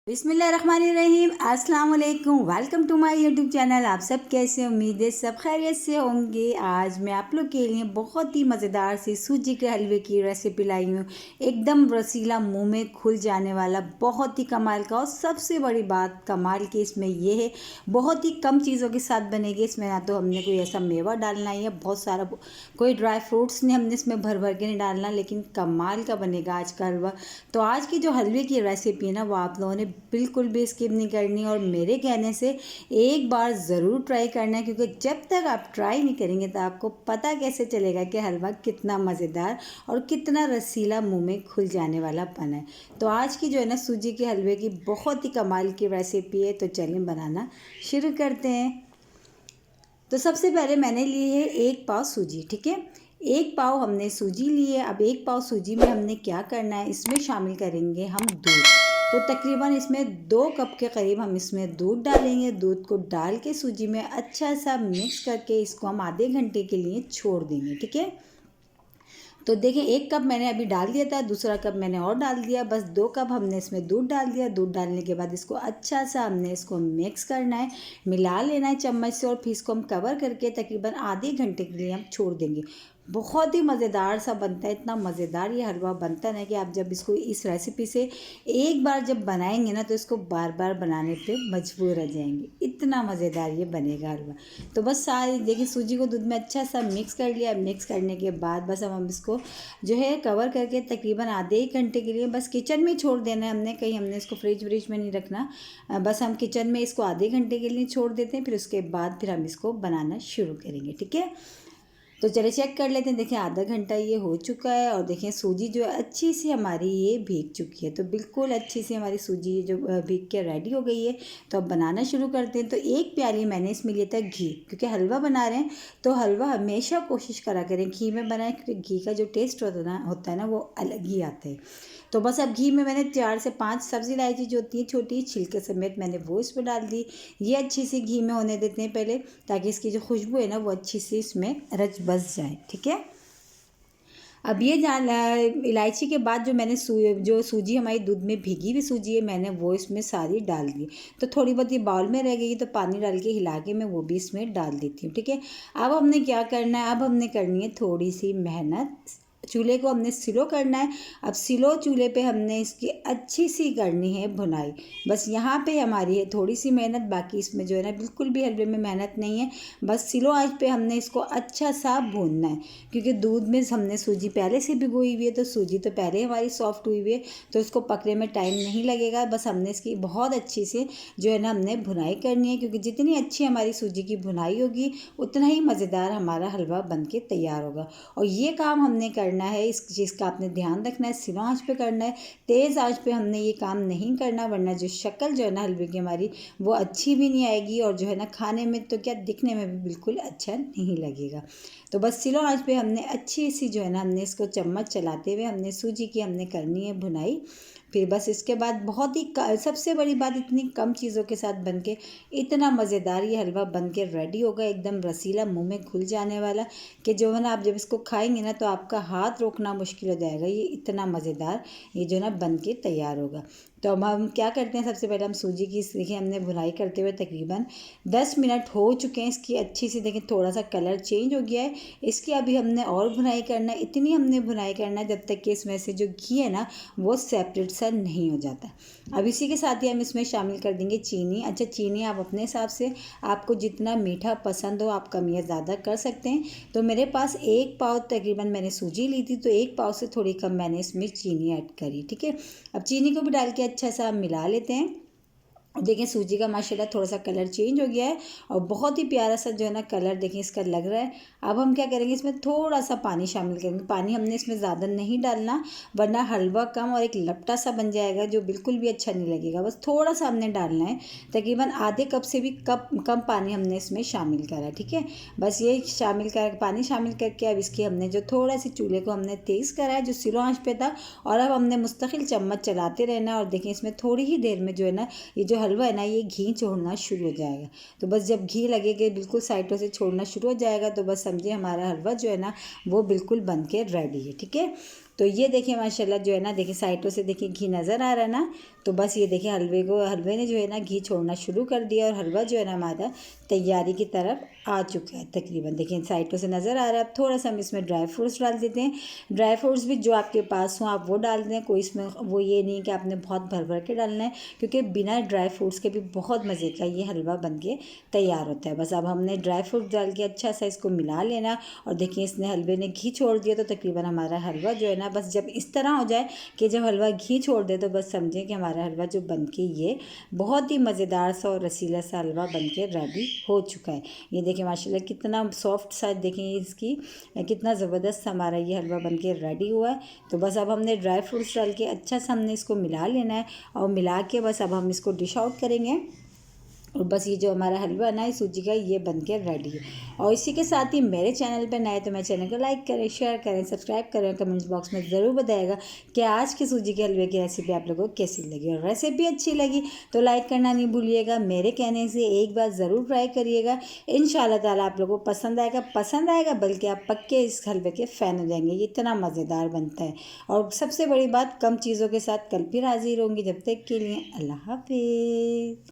बिस्मिल्लाहिर्रहमानिर्रहीम, अस्सलाम वालेकुम। Welcome to my YouTube channel. आप सब कैसे, उम्मीद है सब खैरियत से होंगे। आज मैं आप लोग के लिए बहुत ही मज़ेदार सी सूजी के हलवे की रेसिपी लाई हूँ। एकदम रसीला, मुंह में खुल जाने वाला, बहुत ही कमाल का। और सबसे बड़ी बात कमाल की इसमें ये है, बहुत ही कम चीज़ों के साथ बनेगी। इसमें ना तो हमने कोई ऐसा मेवा डालना है, बहुत सारा कोई ड्राई फ्रूट्स ने हमने इसमें भर भर के नहीं डालना, लेकिन कमाल का बनेगा आज का हलवा। तो आज की जो हलवे की रेसिपी है ना, वो आप लोगों ने बिल्कुल भी स्किप नहीं करनी, और मेरे कहने से एक बार ज़रूर ट्राई करना है, क्योंकि जब तक आप ट्राई नहीं करेंगे तो आपको पता कैसे चलेगा कि हलवा कितना मज़ेदार और कितना रसीला, मुंह में खुल जाने वाला बना है। तो आज की जो है ना सूजी के हलवे की बहुत ही कमाल की रेसिपी है। तो चलिए बनाना शुरू करते हैं। तो सबसे पहले मैंने ली है 1 पाव सूजी। ठीक है, 1 पाव हमने सूजी ली है। अब 1 पाव सूजी में हमने क्या करना है, इसमें शामिल करेंगे हम दूध। तो तकरीबन इसमें 2 कप के करीब हम इसमें दूध डालेंगे। दूध को डाल के सूजी में अच्छा सा मिक्स करके इसको हम आधे घंटे के लिए छोड़ देंगे। ठीक है, तो देखिए 1 कप मैंने अभी डाल दिया था, दूसरा कप मैंने और डाल दिया, बस 2 कप हमने इसमें दूध डाल दिया। दूध डालने के बाद इसको अच्छा सा हमने इसको मिक्स करना है, मिला लेना है चम्मच से, और फिर इसको हम कवर करके तकरीबन आधे घंटे के लिए हम छोड़ देंगे। बहुत ही मज़ेदार सा बनता है, इतना मज़ेदार ये हलवा बनता है ना कि आप जब इसको इस रेसिपी से एक बार जब बनाएंगे ना तो इसको बार बार बनाने पे मजबूर रह जाएंगे, इतना मज़ेदार ये बनेगा हलवा। तो बस सारी देखिए सूजी को दूध में अच्छा सा मिक्स कर लिया। मिक्स करने के बाद बस हम इसको जो है कवर करके तकरीबन आधे 1 घंटे के लिए बस किचन में छोड़ देना है हमने, कहीं हमने इसको फ्रिज में नहीं रखना। बस हम किचन में इसको आधे घंटे के लिए छोड़ देते हैं, फिर उसके बाद फिर हम इसको बनाना शुरू करेंगे। ठीक है, तो चलिए चेक कर लेते हैं। देखिए आधा घंटा ये हो चुका है, और देखिए सूजी जो है अच्छी सी हमारी ये भीग चुकी है। तो बिल्कुल अच्छी सी हमारी सूजी जो भीग के रेडी हो गई है। तो अब बनाना शुरू करते हैं। तो 1 प्याली मैंने इसमें लिया था घी, क्योंकि हलवा बना रहे हैं तो हलवा हमेशा कोशिश करा करें घी में बनाएं, क्योंकि घी का जो टेस्ट होता है ना वो अलग ही आता है। तो बस अब घी में मैंने 4 से 5 सब्ज़ी इलायची जो होती है छोटी छिलके समेत, मैंने वो इसमें डाल दी। ये अच्छी सी घी में होने देते हैं पहले, ताकि इसकी जो खुशबू है ना वो अच्छी सी इसमें रच बस जाए। ठीक है, अब ये जान इलायची के बाद जो मैंने जो सूजी हमारी दूध में भीगी हुई सूजी है, मैंने वो इसमें सारी डाल दी। तो थोड़ी बहुत ये बाउल में रह गई तो पानी डाल के हिला के मैं वो भी इसमें डाल देती हूँ। ठीक है, अब हमने क्या करना है, अब हमने करनी है थोड़ी सी मेहनत। चूल्हे को हमने स्लो करना है। अब स्लो चूल्हे पे हमने इसकी अच्छी सी करनी है भुनाई। बस यहाँ पे हमारी है थोड़ी सी मेहनत, बाकी इसमें जो है ना बिल्कुल भी हलवे में मेहनत नहीं है। बस स्लो आंच पे हमने इसको अच्छा सा भूनना है, क्योंकि दूध में हमने सूजी पहले से भिगोई हुई है, तो सूजी तो पहले हमारी सॉफ्ट हुई हुई है, तो इसको पकने में टाइम नहीं लगेगा। बस हमने इसकी बहुत अच्छी से जो है ना हमने भुनाई करनी है, क्योंकि जितनी अच्छी हमारी सूजी की भुनाई होगी उतना ही मज़ेदार हमारा हलवा बन के तैयार होगा। और ये काम हमने करना है, इस चीज़ का आपने ध्यान रखना है, स्लो आंच पे करना है। तेज़ आंच पे हमने ये काम नहीं करना, वरना जो शक्ल जो है ना हलवे की हमारी वो अच्छी भी नहीं आएगी, और जो है ना खाने में तो क्या दिखने में भी बिल्कुल अच्छा नहीं लगेगा। तो बस स्लो आंच पे हमने अच्छी सी जो है ना हमने इसको चम्मच चलाते हुए हमने सूजी की हमने करनी है भुनाई। फिर बस इसके बाद बहुत ही सबसे बड़ी बात, इतनी कम चीज़ों के साथ बन के इतना मज़ेदार ये हलवा बन के रेडी होगा, एकदम रसीला, मुंह में खुल जाने वाला, कि जो है ना आप जब इसको खाएंगे ना तो आपका हाथ रोकना मुश्किल हो जाएगा। ये इतना मज़ेदार ये जो ना बन के तैयार होगा। तो अब हम क्या करते हैं, सबसे पहले हम सूजी की देखिए हमने भुनाई करते हुए तकरीबन 10 मिनट हो चुके हैं। इसकी अच्छी सी देखिए थोड़ा सा कलर चेंज हो गया है। इसकी अभी हमने और भुनाई करना है, इतनी हमने भुनाई करना है जब तक कि इसमें से जो घी है ना वो सेपरेट सा नहीं हो जाता। अब इसी के साथ ही हम इसमें शामिल कर देंगे चीनी। अच्छा, चीनी आप अपने हिसाब से, आपको जितना मीठा पसंद हो आप कम या ज़्यादा कर सकते हैं। तो मेरे पास 1 पाव तकरीबन मैंने सूजी ली थी, तो 1 पाव से थोड़ी कम मैंने इसमें चीनी ऐड करी। ठीक है, अब चीनी को भी डाल के अच्छा सा मिला लेते हैं। देखिए सूजी का माशाल्लाह थोड़ा सा कलर चेंज हो गया है, और बहुत ही प्यारा सा जो है ना कलर देखिए इसका लग रहा है। अब हम क्या करेंगे, इसमें थोड़ा सा पानी शामिल करेंगे। पानी हमने इसमें ज़्यादा नहीं डालना, वरना हलवा कम और एक लपटा सा बन जाएगा जो बिल्कुल भी अच्छा नहीं लगेगा। बस थोड़ा सा हमने डालना है, तकरीबन आधे कप से भी कम पानी हमने इसमें शामिल करा। ठीक है, बस ये पानी शामिल करके अब इसकी हमने जो थोड़ा सी चूल्हे को हमने तेज़ करा है, जो स्लो आंच पे था, और अब हमने मुस्तकिल चम्मच चलाते रहना। और देखिए इसमें थोड़ी ही देर में जो है ना ये जो हलवा है ना ये घी छोड़ना शुरू हो जाएगा। तो बस जब घी लगेगा बिल्कुल साइडों से छोड़ना शुरू हो जाएगा, तो बस समझिए हमारा हलवा जो है ना वो बिल्कुल बन के रेडी है। ठीक है, तो ये देखिए माशाल्लाह जो है ना देखिए साइडों से देखिए घी नज़र आ रहा है ना, तो बस ये देखिए हलवे ने जो है ना घी छोड़ना शुरू कर दिया और हलवा जो है ना हमारा तैयारी की तरफ आ चुका है तकरीबन। देखिए साइडों से नज़र आ रहा है। अब थोड़ा सा हम इसमें ड्राई फ्रूट्स डाल देते हैं। ड्राई फ्रूट्स भी जो आपके पास हों आप वो डाल दें, कोई इसमें वो ये नहीं कि आपने बहुत भर भर के डालना है, क्योंकि बिना ड्राई फ्रूट्स के भी बहुत मज़े का ये हलवा बन के तैयार होता है। बस अब हमने ड्राई फ्रूट डाल के अच्छा सा इसको मिला लेना। और देखिए इसने हलवे ने घी छोड़ दिया, तो तकरीबन हमारा हलवा जो है ना बस जब इस तरह हो जाए कि जब हलवा घी छोड़ दे, तो बस समझें कि हमारा हलवा जो बन के ये बहुत ही मज़ेदार सा और रसीला सा हलवा बन के रेडी हो चुका है। ये देखिए माशाल्लाह कितना सॉफ्ट सा, देखें इसकी कितना ज़बरदस्त हमारा ये हलवा बन के रेडी हुआ है। तो बस अब हमने ड्राई फ्रूट्स डाल के अच्छा सा हमने इसको मिला लेना है और मिला के बस अब हम इसको डिश आउट करेंगे। और बस ये जो हमारा हलवा ना है सूजी का, ये बन के रेडी है। और इसी के साथ ही मेरे चैनल पे नए तो मेरे चैनल को लाइक करें, शेयर करें, सब्सक्राइब करें। कमेंट्स बॉक्स में ज़रूर बताइएगा कि आज की सूजी के हलवे की रेसिपी आप लोगों को कैसी लगी। और रेसिपी अच्छी लगी तो लाइक करना नहीं भूलिएगा। मेरे कहने से एक बार ज़रूर ट्राई करिएगा, इंशाल्लाह ताला आप लोगों को पसंद आएगा बल्कि आप पक्के इस हलवे के फ़ैन हो जाएंगे। ये इतना मज़ेदार बनता है। और सबसे बड़ी बात, कम चीज़ों के साथ कल फिर हाजिर होंगी। जब तक के लिए अल्लाह हाफिज़।